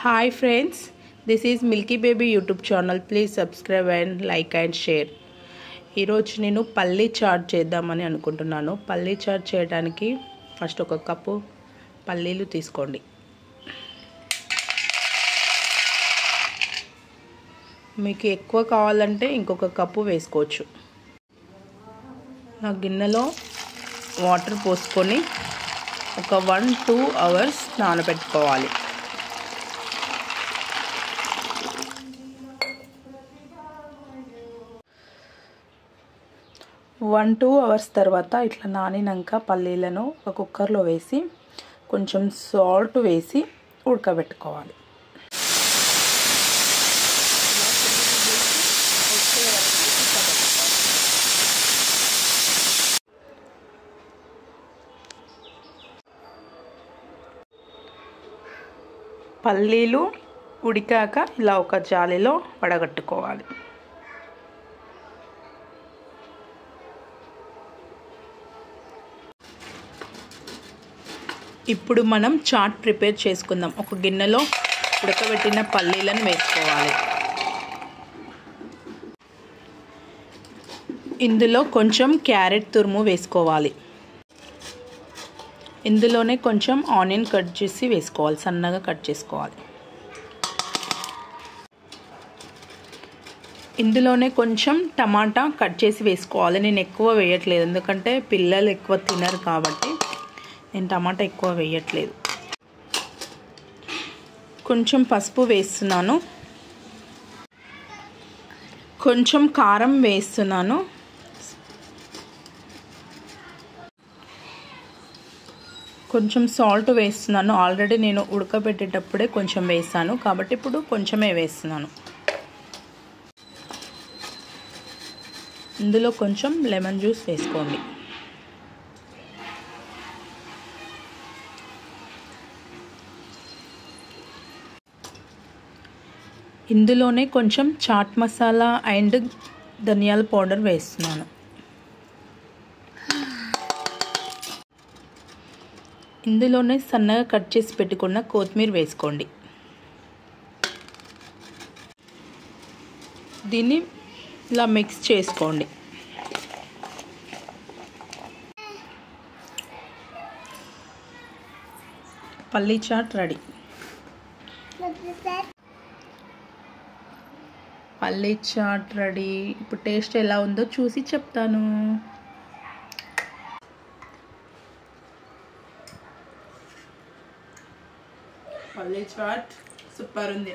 Hi friends, this is Milky Baby YouTube channel. Please subscribe and like and share. ఈరోజు నేను పల్లీ chat చేద్దామని అనుకుంటున్నాను. పల్లీ చాట్ చేయడానికి ఫస్ట్ ఒక కప్పు పల్లీలు తీసుకోండి. మీకు ఎక్కువ కావాలంటే ఇంకొక కప్పు వేసుకోవచ్చు. నా గిన్నెలో వాటర్ పోసుకొని ఒక 1-2 అవర్స్ నానబెట్టుకోవాలి. 1-2 అవర్స్ తర్వాత ఇట్లా నానినాక పల్లీలను ఒక కుక్కర్లో వేసి కొంచెం సాల్ట్ వేసి ఉడకబెట్టుకోవాలి. పల్లీలు ఉడికాక ఇలా ఒక జాలీలో వడగట్టుకోవాలి. ఇప్పుడు మనం చాట్ ప్రిపేర్ చేసుకుందాం. ఒక గిన్నెలో ఉడకబెట్టిన పల్లీలను వేసుకోవాలి. ఇందులో కొంచెం క్యారెట్ తురుము వేసుకోవాలి. ఇందులోనే కొంచెం ఆనియన్ కట్ చేసి వేసుకోవాలి, సన్నగా కట్ చేసుకోవాలి. ఇందులోనే కొంచెం టమాటా కట్ చేసి వేసుకోవాలి. నేను ఎక్కువ వేయట్లేదు, ఎందుకంటే పిల్లలు ఎక్కువ తినరు కాబట్టి నేను టమాటా ఎక్కువ వేయట్లేదు. కొంచెం పసుపు వేస్తున్నాను, కొంచెం కారం వేస్తున్నాను, కొంచెం సాల్ట్ వేస్తున్నాను. ఆల్రెడీ నేను ఉడకబెట్టేటప్పుడే కొంచెం వేసాను కాబట్టి ఇప్పుడు కొంచెమే వేస్తున్నాను. ఇందులో కొంచెం లెమన్ జ్యూస్ వేసుకోండి. ఇందులోనే కొంచెం చాట్ మసాలా అండ్ ధనియాల పౌడర్ వేస్తున్నాను. ఇందులోనే సన్నగా కట్ చేసి పెట్టుకున్న కొత్తిమీర వేసుకోండి. దీన్ని ఇలా మిక్స్ చేసుకోండి. పల్లీ చాట్ రెడీ. పల్లీ చాట్ రెడీ. ఇప్పుడు టేస్ట్ ఎలా ఉందో చూసి చెప్తాను. పల్లీ చాట్ సూపర్ ఉంది.